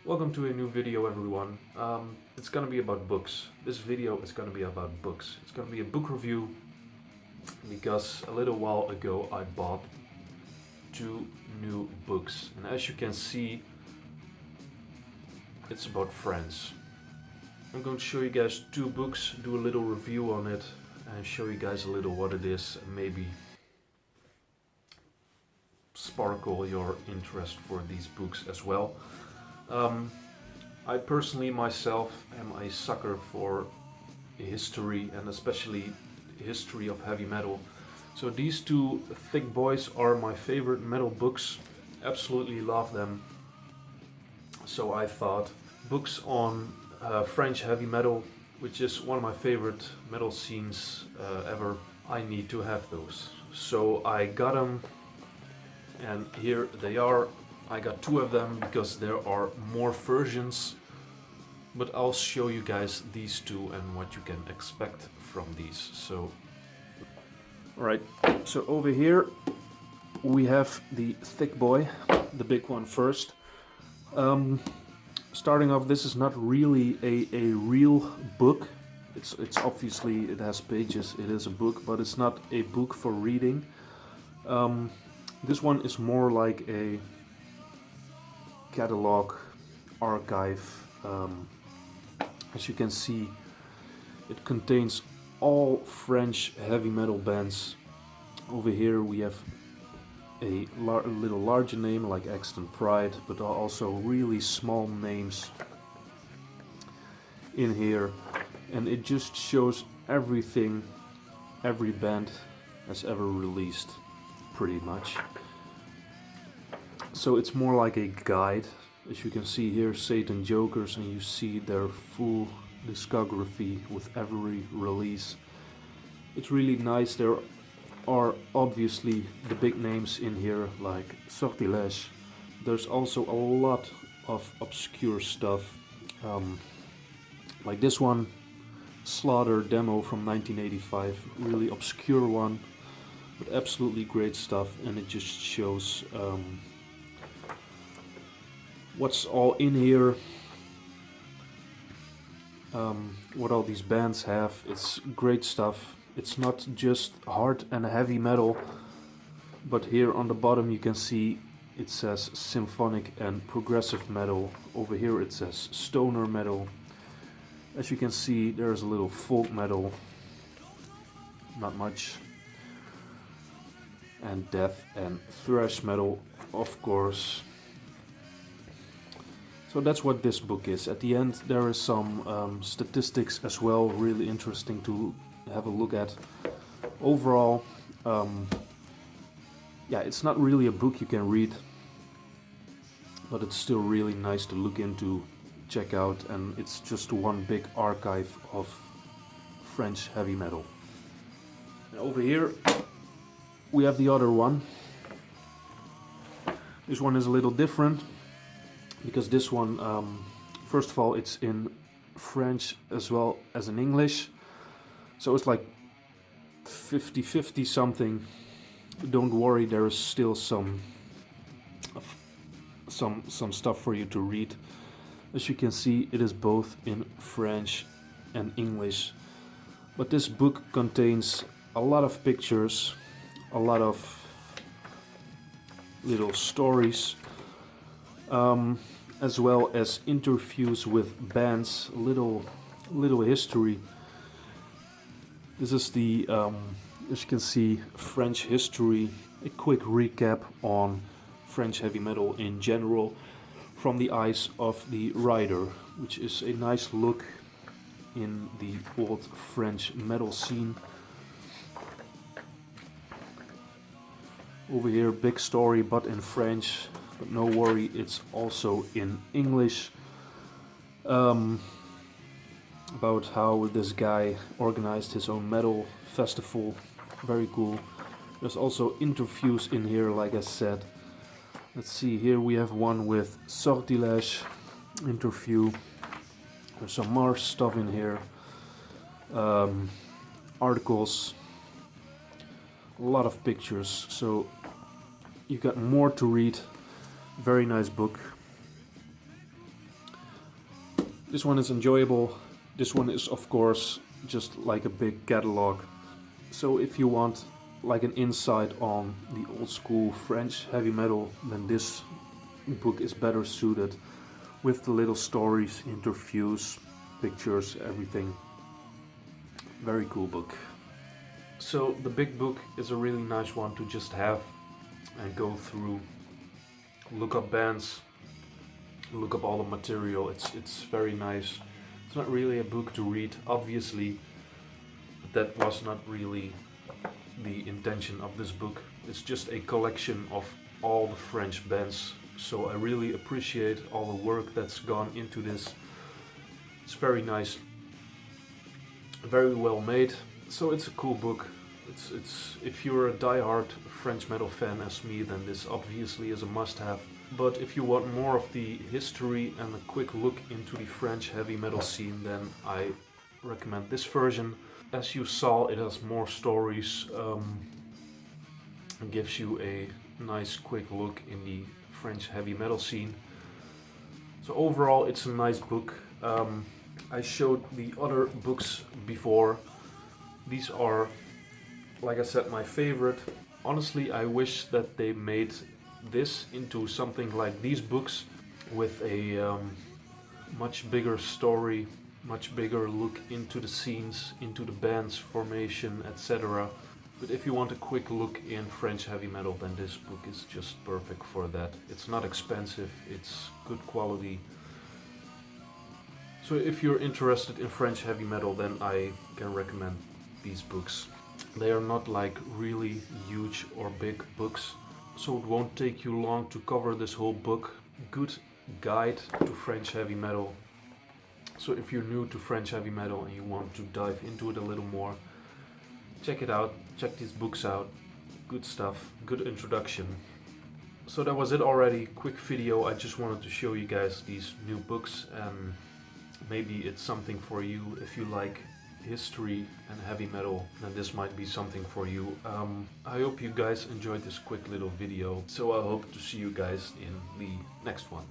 Welcome to a new video, everyone. It's gonna be about books. This video is gonna be about books. It's gonna be a book review because a little while ago I bought two new books, and as you can see, it's about friends. I'm going to show you guys two books, do a little review on it, and show you guys a little what it is, and maybe sparkle your interest for these books as well. I personally myself am a sucker for history, and especially history of heavy metal. So these two thick boys are my favorite metal books. Absolutely love them. So I thought books on French heavy metal, which is one of my favorite metal scenes ever. I need to have those. So I got them, and here they are. I got two of them because there are more versions, but I'll show you guys these two and what you can expect from these. So, alright, so over here we have the thick boy, the big one first. Starting off, this is not really a real book. It's obviously, it has pages, it is a book, but it's not a book for reading. This one is more like a catalog, archive. As you can see, it contains all French heavy metal bands. Over here we have a little larger name like Extant Pride, but also really small names in here, and it just shows everything every band has ever released, pretty much. So it's more like a guide. As you can see here, Satan Jokers, and you see their full discography with every release. It's really nice. There are obviously the big names in here like Sortilège. There's also a lot of obscure stuff, like this one, Slaughter demo from 1985, really obscure one, but absolutely great stuff, and it just shows what's all in here, what all these bands have. It's great stuff. It's not just hard and heavy metal, but here on the bottom you can see it says symphonic and progressive metal. Over here it says stoner metal. As you can see, there's a little folk metal, not much, and death and thrash metal, of course. So that's what this book is. At the end there is some statistics as well, really interesting to have a look at. Overall, yeah, it's not really a book you can read, but it's still really nice to look into, check out, and it's just one big archive of French heavy metal. And over here we have the other one. This one is a little different, because this one, first of all, it's in French as well as in English, so it's like 50-50 something. Don't worry, there is still some stuff for you to read. As you can see, it is both in French and English, but this book contains a lot of pictures, a lot of little stories, as well as interviews with bands, little history. This is the, as you can see, French history, a quick recap on French heavy metal in general from the eyes of the writer, which is a nice look in the old French metal scene. Over here, big story, but in French. But no worry, it's also in English, about how this guy organized his own metal festival. Very cool. There's also interviews in here, like I said. Let's see, here we have one with Sortilège interview. There's some more stuff in here, articles, a lot of pictures, so you got more to read. Very nice book. This one is enjoyable. This one is of course just like a big catalog. So if you want like an insight on the old school French heavy metal, then this book is better suited, with the little stories, interviews, pictures, everything. Very cool book. So the big book is a really nice one to just have and go through, look up bands, look up all the material. It's very nice. It's not really a book to read, obviously. That was not really the intention of this book. It's just a collection of all the French bands. So I really appreciate all the work that's gone into this. It's very nice, very well made. So it's a cool book. It's if you're a die-hard French metal fan as me, then this obviously is a must-have. But if you want more of the history and a quick look into the French heavy metal scene, then I recommend this version. As you saw, it has more stories, and gives you a nice quick look in the French heavy metal scene. So overall, it's a nice book. I showed the other books before. These are, like I said, my favorite. Honestly, I wish that they made this into something like these books with a much bigger story, much bigger look into the scenes, into the band's formation, etc. But if you want a quick look in French heavy metal, then this book is just perfect for that. It's not expensive, it's good quality. So if you're interested in French heavy metal, then I can recommend these books. They are not like really huge or big books, so it won't take you long to cover this whole book. Good guide to French heavy metal. So if you're new to French heavy metal and you want to dive into it a little more, check it out, check these books out. Good stuff, good introduction. So that was it already, quick video. I just wanted to show you guys these new books, and maybe it's something for you. If you like history and heavy metal, then this might be something for you. I hope you guys enjoyed this quick little video, so I hope to see you guys in the next one.